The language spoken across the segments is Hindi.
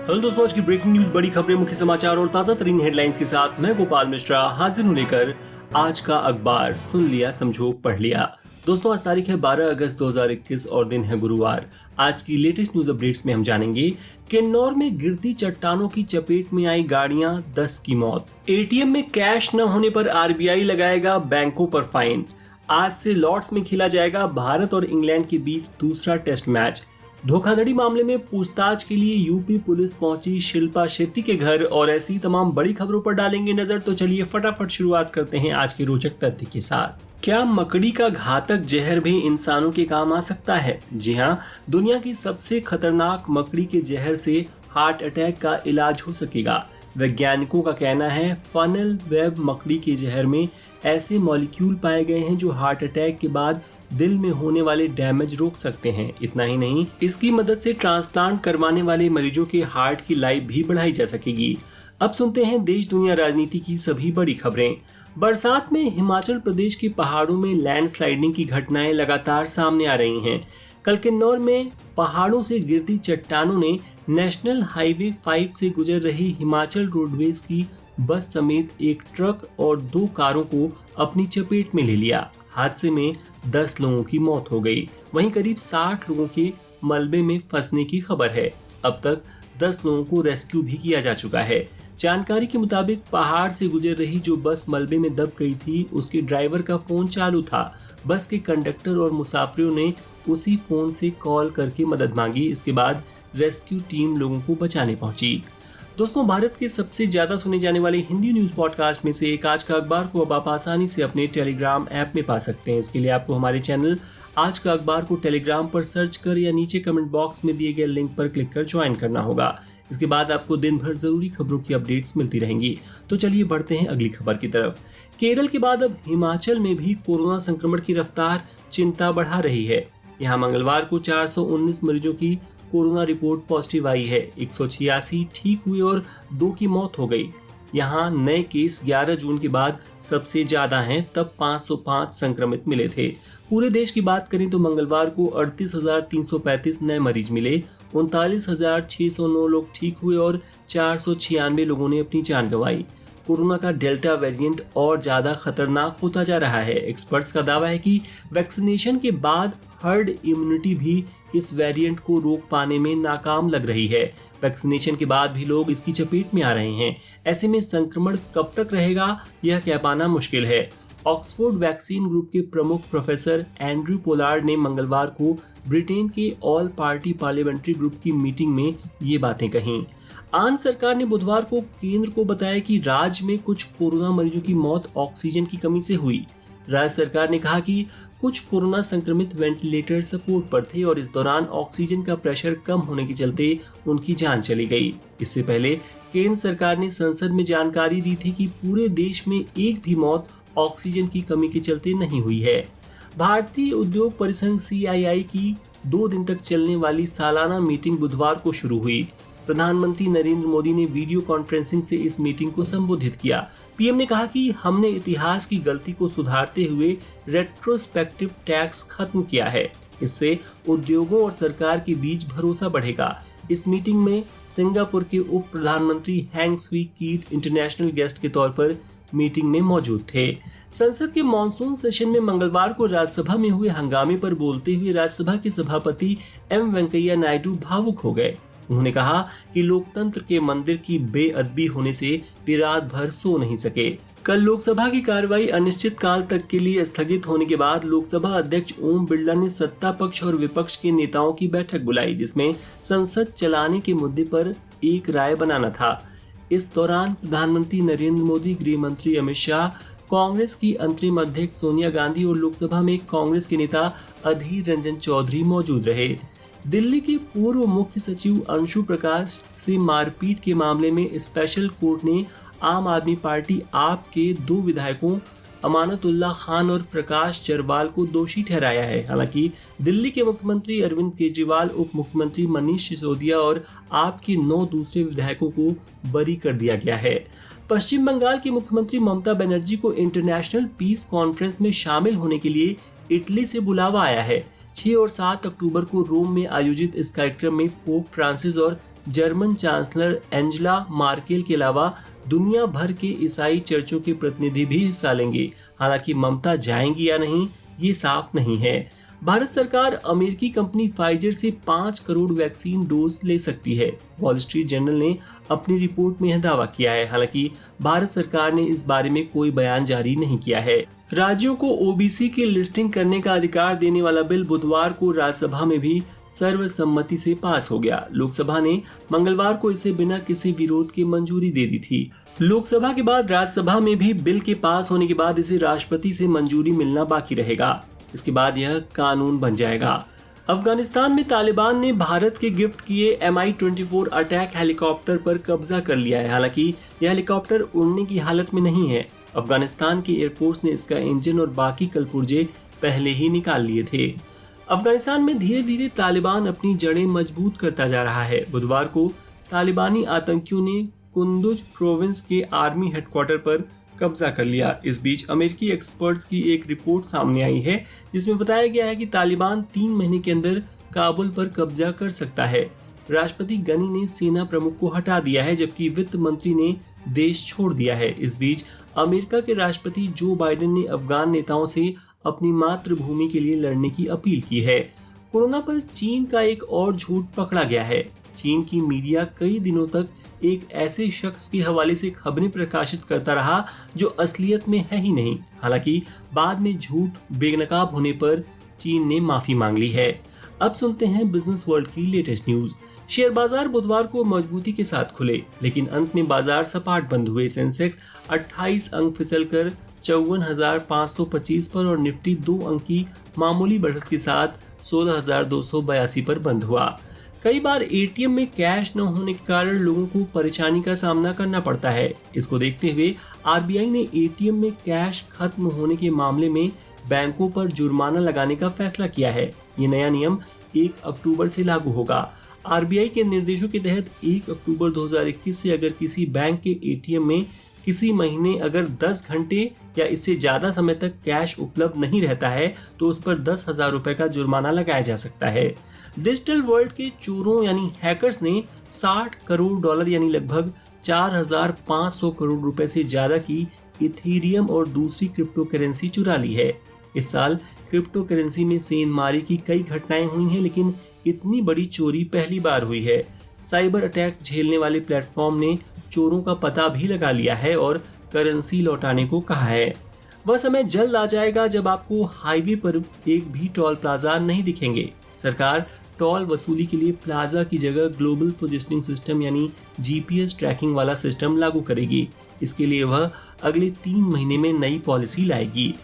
हेलो दोस्तों, आज की ब्रेकिंग न्यूज, बड़ी खबरें, मुख्य समाचार और ताजा तरीन हेडलाइंस के साथ मैं गोपाल मिश्रा हाजिर हूं लेकर आज का अखबार। सुन लिया, समझो, पढ़ लिया। दोस्तों, आज तारीख है 12 अगस्त 2021 और दिन है गुरुवार। आज की लेटेस्ट न्यूज अपडेट्स में हम जानेंगे किन्नौर में गिरती चट्टानों की चपेट में आई गाड़ियां, 10 की मौत। एटीएम में कैश न होने पर आरबीआई लगाएगा बैंकों पर फाइन। आज से लॉर्ड्स में खेला जाएगा भारत और इंग्लैंड के बीच दूसरा टेस्ट मैच। धोखाधड़ी मामले में पूछताछ के लिए यूपी पुलिस पहुंची शिल्पा शेट्टी के घर और ऐसी तमाम बड़ी खबरों पर डालेंगे नजर। तो चलिए फटाफट शुरुआत करते हैं आज के रोचक तथ्य के साथ। क्या मकड़ी का घातक जहर भी इंसानों के काम आ सकता है? जी हाँ, दुनिया की सबसे खतरनाक मकड़ी के जहर से हार्ट अटैक का इलाज हो सकेगा। वैज्ञानिकों का कहना है फनल वेब मकड़ी के जहर में ऐसे मॉलिक्यूल पाए गए हैं जो हार्ट अटैक के बाद दिल में होने वाले डैमेज रोक सकते हैं। इतना ही नहीं, इसकी मदद से ट्रांसप्लांट करवाने वाले मरीजों के हार्ट की लाइफ भी बढ़ाई जा सकेगी। अब सुनते हैं देश दुनिया राजनीति की सभी बड़ी खबरें। बरसात में हिमाचल प्रदेश के पहाड़ों में लैंडस्लाइडिंग की घटनाएं लगातार सामने आ रही हैं। कल किन्नौर में पहाड़ों से गिरती चट्टानों ने नेशनल हाईवे 5 से गुजर रही हिमाचल रोडवेज की बस समेत एक ट्रक और 2 कारों को अपनी चपेट में ले लिया। हादसे में 10 लोगों की मौत हो गई, वहीं करीब 60 लोगों के मलबे में फंसने की खबर है। अब तक 10 लोगों को रेस्क्यू भी किया जा चुका है। जानकारी के मुताबिक पहाड़ से गुजर रही जो बस मलबे में दब गई थी, उसके ड्राइवर का फोन चालू था। बस के कंडक्टर और मुसाफिरों ने उसी फोन से कॉल करके मदद मांगी। इसके बाद रेस्क्यू टीम लोगों को बचाने पहुंची। दोस्तों, भारत के सबसे ज्यादा सुने जाने वाले हिंदी न्यूज पॉडकास्ट में से एक आज का अखबार को अब आप आसानी से अपने टेलीग्राम ऐप में पा सकते हैं। इसके लिए आपको हमारे चैनल आज का अखबार को टेलीग्राम पर सर्च कर या नीचे कमेंट बॉक्स में दिए गए लिंक पर क्लिक कर ज्वाइन करना होगा। इसके बाद आपको दिन भर जरूरी खबरों की अपडेट्स मिलती रहेंगी। तो चलिए बढ़ते हैं अगली खबर की तरफ। केरल के बाद अब हिमाचल में भी कोरोना संक्रमण की रफ्तार चिंता बढ़ा रही है। यहाँ मंगलवार को 419 मरीजों की कोरोना रिपोर्ट पॉजिटिव आई है। 186 ठीक हुए और 2 की मौत हो गई। यहाँ नए केस 11 जून के बाद सबसे ज्यादा हैं, तब 505 संक्रमित मिले थे। पूरे देश की बात करें तो मंगलवार को 38,335 नए मरीज मिले, 39,609 लोग ठीक हुए और 496 लोगों ने अपनी जान गंवाई। कोरोना का डेल्टा वेरिएंट और ज्यादा खतरनाक होता जा रहा है। एक्सपर्ट्स का दावा है कि वैक्सीनेशन के बाद हर्ड इम्यूनिटी भी इस वेरिएंट को रोक पाने में नाकाम लग रही है। वैक्सीनेशन के बाद भी लोग इसकी चपेट में आ रहे हैं। ऐसे में संक्रमण कब तक रहेगा, यह कह पाना मुश्किल है। ऑक्सफोर्ड वैक्सीन ग्रुप के प्रमुख प्रोफेसर एंड्रयू पोलार्ड ने मंगलवार को ब्रिटेन के ऑल पार्टी पार्लियामेंट्री ग्रुप की मीटिंग में ये बातें कहीं। आंध्र सरकार ने बुधवार को केंद्र को बताया कि राज्य में कुछ कोरोना मरीजों की मौत ऑक्सीजन की कमी से हुई। राज्य सरकार ने कहा कि कुछ कोरोना संक्रमित वेंटिलेटर सपोर्ट पर थे और इस दौरान ऑक्सीजन का प्रेशर कम होने के चलते उनकी जान चली गई। इससे पहले केंद्र सरकार ने संसद में जानकारी दी थी कि पूरे देश में एक भी मौत ऑक्सीजन की कमी के चलते नहीं हुई है। भारतीय उद्योग परिसंघ CII की 2 दिन तक चलने वाली सालाना मीटिंग बुधवार को शुरू हुई। प्रधानमंत्री नरेंद्र मोदी ने वीडियो कॉन्फ्रेंसिंग से इस मीटिंग को संबोधित किया। पीएम ने कहा कि हमने इतिहास की गलती को सुधारते हुए रेट्रोस्पेक्टिव टैक्स खत्म किया है। इससे उद्योगों और सरकार के बीच भरोसा बढ़ेगा। इस मीटिंग में सिंगापुर के उप प्रधानमंत्री हैंग स्वी कीट इंटरनेशनल गेस्ट के तौर पर मीटिंग में मौजूद थे। संसद के मॉनसून सेशन में मंगलवार को राज्यसभा में हुए हंगामे पर बोलते हुए राज्यसभा के सभापति M वेंकैया नायडू भावुक हो गए। उन्होंने कहा कि लोकतंत्र के मंदिर की बेअदबी होने से वे रात भर सो नहीं सके। कल लोकसभा की कार्रवाई अनिश्चित काल तक के लिए स्थगित होने के बाद लोकसभा अध्यक्ष ओम बिरला ने सत्ता पक्ष और विपक्ष के नेताओं की बैठक बुलाई, जिसमें संसद चलाने के मुद्दे पर एक राय बनाना था। इस दौरान प्रधानमंत्री नरेंद्र मोदी, गृह मंत्री अमित शाह, कांग्रेस की अंतरिम अध्यक्ष सोनिया गांधी और लोकसभा में कांग्रेस के नेता अधीर रंजन चौधरी मौजूद रहे। दिल्ली के पूर्व मुख्य सचिव अंशु प्रकाश से मारपीट के मामले में स्पेशल कोर्ट ने आम आदमी पार्टी आप के 2 विधायकों अमानतुल्लाह खान और प्रकाश जरवाल को दोषी ठहराया है। हालांकि दिल्ली के मुख्यमंत्री अरविंद केजरीवाल, उप मुख्यमंत्री मनीष सिसोदिया और आप के 9 दूसरे विधायकों को बरी कर दिया गया है। पश्चिम बंगाल की मुख्यमंत्री ममता बनर्जी को इंटरनेशनल पीस कॉन्फ्रेंस में शामिल होने के लिए इटली से बुलावा आया है। 6 और 7 अक्टूबर को रोम में आयोजित इस कार्यक्रम में पोप फ्रांसिस और जर्मन चांसलर एंजेला मार्केल के अलावा दुनिया भर के ईसाई चर्चों के प्रतिनिधि भी हिस्सा लेंगे। हालांकि ममता जाएंगी या नहीं ये साफ नहीं है। भारत सरकार अमेरिकी कंपनी फाइजर से 5 करोड़ वैक्सीन डोज ले सकती है। वॉल स्ट्रीट जर्नल ने अपनी रिपोर्ट में यह दावा किया है। हालांकि भारत सरकार ने इस बारे में कोई बयान जारी नहीं किया है। राज्यों को ओबीसी की लिस्टिंग करने का अधिकार देने वाला बिल बुधवार को राज्यसभा में भी सर्वसम्मति से पास हो गया। लोकसभा ने मंगलवार को इसे बिना किसी विरोध के मंजूरी दे दी थी। लोकसभा के बाद राज्यसभा में भी बिल के पास होने के बाद इसे राष्ट्रपति से मंजूरी मिलना बाकी रहेगा। इसके बाद यह कानून बन जाएगा। अफगानिस्तान में तालिबान ने भारत के गिफ्ट किए Mi-24 अटैक हेलीकॉप्टर पर कब्जा कर लिया है। हालांकि यह हेलीकॉप्टर उड़ने की हालत में नहीं है। अफगानिस्तान की एयरफोर्स ने इसका इंजन और बाकी कलपुर्जे पहले ही निकाल लिए थे। अफगानिस्तान में धीरे धीरे तालिबान अपनी जड़ें मजबूत करता जा रहा है। बुधवार को तालिबानी आतंकियों ने कुंदुज प्रोविंस के आर्मी हेडक्वार्टर पर कब्जा कर लिया। इस बीच अमेरिकी एक्सपर्ट्स की एक रिपोर्ट सामने आई है जिसमें बताया गया है कि तालिबान 3 महीने के अंदर काबुल पर कब्जा कर सकता है। राष्ट्रपति गनी ने सेना प्रमुख को हटा दिया है जबकि वित्त मंत्री ने देश छोड़ दिया है। इस बीच अमेरिका के राष्ट्रपति जो बाइडेन ने अफगान नेताओं से अपनी मातृभूमि के लिए लड़ने की अपील की है। कोरोना पर चीन का एक और झूठ पकड़ा गया है। चीन की मीडिया कई दिनों तक एक ऐसे शख्स के हवाले से खबरें प्रकाशित करता रहा जो असलियत में है ही नहीं। हालांकि बाद में झूठ बेनकाब होने पर चीन ने माफी मांग ली है। अब सुनते हैं बिजनेस वर्ल्ड की लेटेस्ट न्यूज। शेयर बाजार बुधवार को मजबूती के साथ खुले, लेकिन अंत में बाजार सपाट बंद हुए। सेंसेक्स 28 अंक फिसलकर 54,525 पर और निफ्टी 2 अंक की मामूली बढ़त के साथ 16,282 पर बंद हुआ। कई बार एटीएम में कैश न होने के कारण लोगों को परेशानी का सामना करना पड़ता है। इसको देखते हुए आरबीआई ने एटीएम में कैश खत्म होने के मामले में बैंकों पर जुर्माना लगाने का फैसला किया है। ये नया नियम 1 अक्टूबर से लागू होगा। आरबीआई के निर्देशों के तहत 1 अक्टूबर 2021 से अगर किसी बैंक के एटीएम में किसी महीने अगर 10 घंटे या इससे ज्यादा समय तक कैश उपलब्ध नहीं रहता है तो उस पर 10,000 रुपए का जुर्माना लगाया जा सकता है। डिजिटल वर्ल्ड के चोरों यानी हैकर्स ने $60 करोड़ यानी लगभग 4,500 करोड़ रुपए से ज्यादा की इथेरियम और दूसरी क्रिप्टो करेंसी चुरा ली है। इस साल क्रिप्टो करेंसी में सेंधमारी की कई घटनाएं हुई हैं, लेकिन इतनी बड़ी चोरी पहली बार हुई है। साइबर अटैक झेलने वाले प्लेटफॉर्म ने चोरों का पता भी लगा लिया है और करेंसी लौटाने को कहा है। वह समय जल्द आ जाएगा जब आपको हाईवे पर एक भी टोल प्लाजा नहीं दिखेंगे। सरकार टोल वसूली के लिए प्लाजा की जगह ग्लोबल पोजिशनिंग सिस्टम यानी जीपीएस ट्रैकिंग वाला सिस्टम लागू करेगी। इसके लिए वह अगले 3 महीने में नई पॉलिसी लाएगी।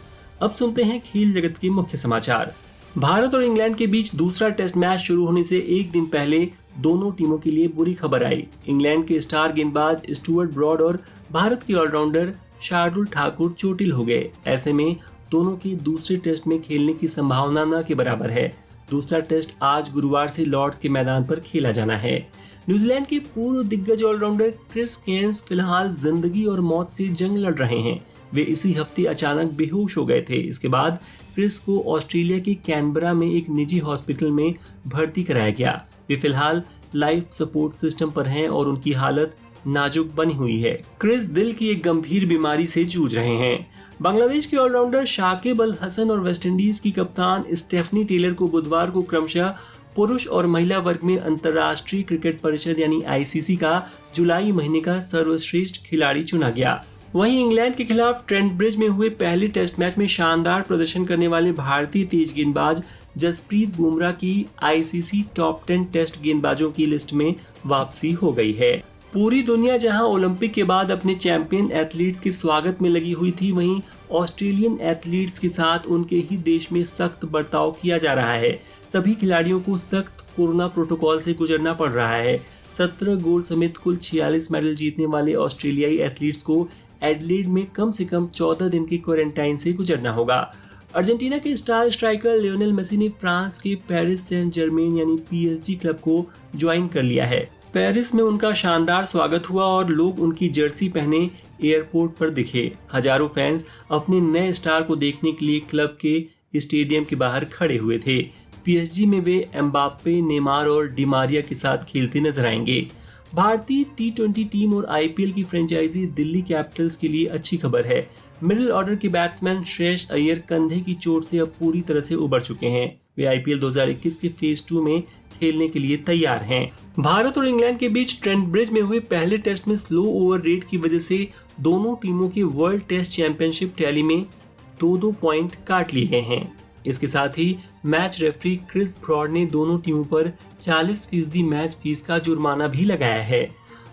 अब सुनते हैं खेल जगत के मुख्य समाचार। भारत और इंग्लैंड के बीच दूसरा टेस्ट मैच शुरू होने से एक दिन पहले दोनों टीमों के लिए बुरी खबर आई। इंग्लैंड के स्टार गेंदबाज स्टुअर्ट ब्रॉड और भारत के ऑलराउंडर शार्दुल ठाकुर चोटिल हो गए। ऐसे में दोनों के दूसरे टेस्ट में खेलने की संभावना न के बराबर है। दूसरा टेस्ट आज गुरुवार से लॉर्ड्स के मैदान पर खेला जाना है। न्यूजीलैंड के पूर्व दिग्गज ऑलराउंडर क्रिस केन्स फिलहाल जिंदगी और मौत से जंग लड़ रहे हैं। वे इसी हफ्ते अचानक बेहोश हो गए थे। इसके बाद क्रिस को ऑस्ट्रेलिया के कैनबरा में एक निजी हॉस्पिटल में भर्ती कराया गया। वे फिलहाल लाइफ सपोर्ट सिस्टम पर हैं और उनकी हालत नाजुक बनी हुई है। क्रिस दिल की एक गंभीर बीमारी से जूझ रहे हैं। बांग्लादेश के ऑलराउंडर शाकिब अल हसन और वेस्टइंडीज की कप्तान स्टेफनी टेलर को बुधवार को क्रमशः पुरुष और महिला वर्ग में अंतर्राष्ट्रीय क्रिकेट परिषद यानी आईसीसी का जुलाई महीने का सर्वश्रेष्ठ खिलाड़ी चुना गया। वहीं इंग्लैंड के खिलाफ ट्रेंट ब्रिज में हुए पहले टेस्ट मैच में शानदार प्रदर्शन करने वाले भारतीय तेज गेंदबाज जसप्रीत बुमराह की आईसीसी टॉप 10 टेस्ट गेंदबाजों की लिस्ट में वापसी हो गई है। पूरी दुनिया जहां ओलंपिक के बाद अपने चैंपियन एथलीट्स के स्वागत में लगी हुई थी, वहीं ऑस्ट्रेलियन एथलीट्स के साथ उनके ही देश में सख्त बर्ताव किया जा रहा है। सभी खिलाड़ियों को सख्त कोरोना प्रोटोकॉल से गुजरना पड़ रहा है। 17 गोल्ड समेत कुल 46 मेडल जीतने वाले ऑस्ट्रेलियाई एथलीट्स को एडिलेड में कम से कम 14 दिन की क्वारंटाइन से गुजरना होगा। अर्जेंटीना के स्टार स्ट्राइकर लियोनेल मेसी ने फ्रांस के पेरिस सेंट जर्मेन यानी पीएसजी क्लब को ज्वाइन कर लिया है। पेरिस में उनका शानदार स्वागत हुआ और लोग उनकी जर्सी पहने एयरपोर्ट पर दिखे। हजारों फैंस अपने नए स्टार को देखने के लिए क्लब के स्टेडियम के बाहर खड़े हुए थे। पीएसजी में वे एम्बाप्पे, नेमार और डिमारिया के साथ खेलते नजर आएंगे। भारतीय टी20 टीम और आईपीएल की फ्रेंचाइजी दिल्ली कैपिटल्स के लिए अच्छी खबर है। मिडिल ऑर्डर के बैट्समैन श्रेयस अय्यर कंधे की चोट से अब पूरी तरह से उबर चुके हैं। वे आईपीएल 2021 के फेज 2 में खेलने के लिए तैयार हैं। भारत और इंग्लैंड के बीच ट्रेंट ब्रिज में हुए पहले टेस्ट में स्लो ओवर रेट की वजह से दोनों टीमों के वर्ल्ड टेस्ट चैंपियनशिप टैली में 2-2 पॉइंट काट लिए गए हैं। इसके साथ ही मैच रेफरी क्रिस ब्रॉड ने दोनों टीमों पर 40% मैच फीस का जुर्माना भी लगाया है।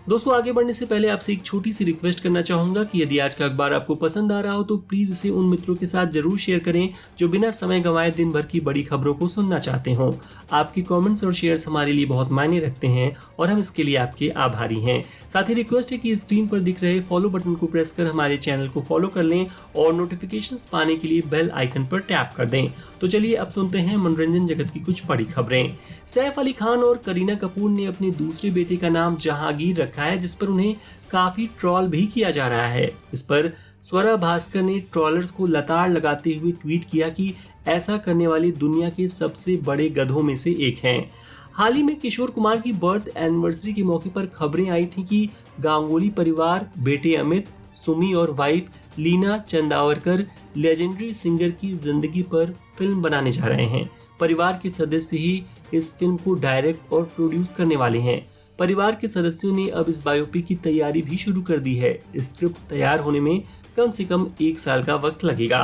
दोस्तों, आगे बढ़ने से पहले आपसे एक छोटी सी रिक्वेस्ट करना चाहूंगा कि यदि आज का अखबार आपको पसंद आ रहा हो तो प्लीज इसे उन मित्रों के साथ जरूर शेयर करें जो बिना समय गंवाए दिन भर की बड़ी खबरों को सुनना चाहते हो। आपकी कमेंट्स और शेयर्स हमारे लिए बहुत मायने रखते हैं और हम इसके लिए आपके आभारी हैं। साथ ही रिक्वेस्ट है कि स्क्रीन पर दिख रहे फॉलो बटन को प्रेस कर हमारे चैनल को फॉलो कर लें और नोटिफिकेशंस पाने के लिए बेल आइकन पर टैप कर दें। तो चलिए अब सुनते हैं मनोरंजन जगत की कुछ बड़ी खबरें। सैफ अली खान और करीना कपूर ने अपने दूसरे बेटे का नाम जहांगीर रखा है, जिस पर उन्हें काफी ट्रोल भी किया जा रहा है। इस पर स्वरा भास्कर ने ट्रोलर्स को लताड़ लगाते हुए ट्वीट किया कि ऐसा करने वाले दुनिया के सबसे बड़े गधों में से एक हैं। हाल ही में किशोर कुमार की बर्थ एनिवर्सरी के मौके पर खबरें आई थी कि गांगुली परिवार बेटे अमित, सुमी और wife Leena Chandavarkar legendary singer की जिंदगी पर फिल्म बनाने जा रहे हैं। परिवार के सदस्य ही इस फिल्म को डायरेक्ट और प्रोड्यूस करने वाले हैं। परिवार के सदस्यों ने अब इस बायोपिक की तैयारी भी शुरू कर दी है। स्क्रिप्ट तैयार होने में कम से कम 1 साल का वक्त लगेगा।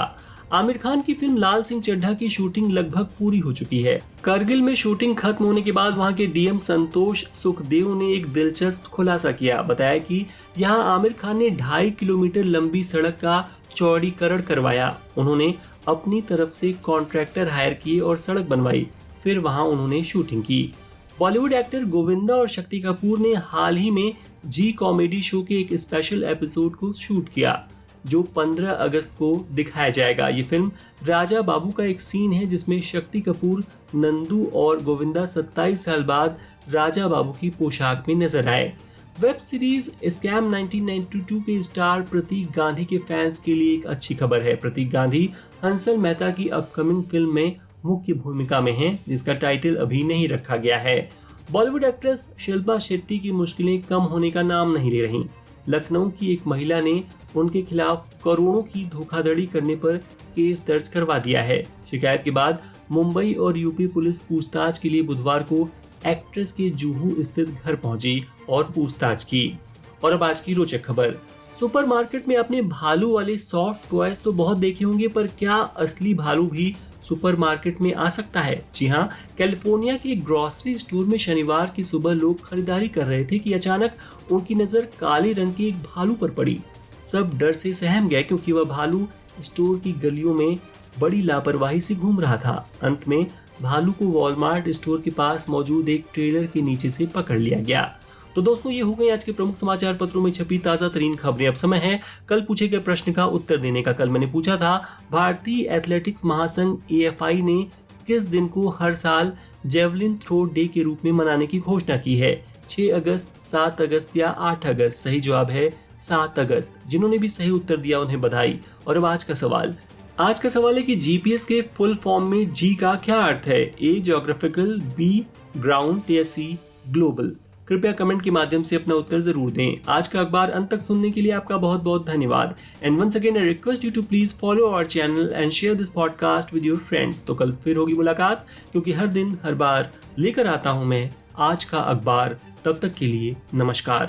आमिर खान की फिल्म लाल सिंह चड्ढा की शूटिंग लगभग पूरी हो चुकी है। करगिल में शूटिंग खत्म होने के बाद वहां के डीएम संतोष सुखदेव ने एक दिलचस्प खुलासा किया। बताया कि यहां आमिर खान ने 2.5 किलोमीटर लंबी सड़क का चौड़ीकरण करवाया। उन्होंने अपनी तरफ से कॉन्ट्रैक्टर हायर किए और सड़क बनवाई, फिर वहां उन्होंने शूटिंग की। बॉलीवुड एक्टर गोविंदा और शक्ति कपूर ने हाल ही में जी कॉमेडी शो के एक स्पेशल एपिसोड को शूट किया जो 15 अगस्त को दिखाया जाएगा। ये फिल्म राजा बाबू का एक सीन है जिसमें शक्ति कपूर, नंदू और गोविंदा 27 साल बाद राजा बाबू की पोशाक में नजर आए। वेब सीरीज स्कैम 1992 के स्टार प्रतीक गांधी के फैंस के लिए एक अच्छी खबर है। प्रतीक गांधी हंसल मेहता की अपकमिंग फिल्म में मुख्य भूमिका में हैं, जिसका टाइटल अभी नहीं रखा गया है। बॉलीवुड एक्ट्रेस शिल्पा शेट्टी की मुश्किलें कम होने का नाम नहीं ले रही। लखनऊ की एक महिला ने उनके खिलाफ करोड़ों की धोखाधड़ी करने पर केस दर्ज करवा दिया है। शिकायत के बाद मुंबई और यूपी पुलिस पूछताछ के लिए बुधवार को एक्ट्रेस के जुहू स्थित घर पहुंची और पूछताछ की। और अब आज की रोचक खबर। सुपरमार्केट में आपने भालू वाले सॉफ्ट टॉयज तो बहुत देखे होंगे, पर क्या असली भालू भी सुपरमार्केट में आ सकता है? जी हाँ, कैलिफोर्निया के ग्रोसरी स्टोर में शनिवार की सुबह लोग खरीदारी कर रहे थे कि अचानक उनकी नजर काले रंग के एक भालू पर पड़ी। सब डर से सहम गए क्योंकि वह भालू स्टोर की गलियों में बड़ी लापरवाही से घूम रहा था। अंत में भालू को वॉलमार्ट स्टोर के पास मौजूद एक ट्रेलर के नीचे से पकड़ लिया गया। तो दोस्तों, ये हो गई आज के प्रमुख समाचार पत्रों में छपी ताजा तरीन खबरें। अब समय है कल पूछे गए प्रश्न का उत्तर देने का। कल मैंने पूछा था, भारतीय एथलेटिक्स महासंघ AFI ने किस दिन को हर साल जेवलिन थ्रो डे के रूप में मनाने की घोषणा की है? 6 अगस्त, 7 अगस्त या 8 अगस्त? सही जवाब है 7 अगस्त। जिन्होंने भी सही उत्तर दिया उन्हें बधाई। और अब आज का सवाल है कि जीपीएस के फुल फॉर्म में जी का क्या अर्थ है? A ज्योग्राफिकल, B ग्राउंड या C ग्लोबल? कृपया कमेंट के माध्यम से अपना उत्तर जरूर दें। आज का अखबार अंत तक सुनने के लिए आपका बहुत बहुत धन्यवाद। And once again I request you to please follow our channel and share this podcast with your friends. तो कल फिर होगी मुलाकात, क्योंकि हर दिन हर बार लेकर आता हूं मैं आज का अखबार। तब तक के लिए नमस्कार।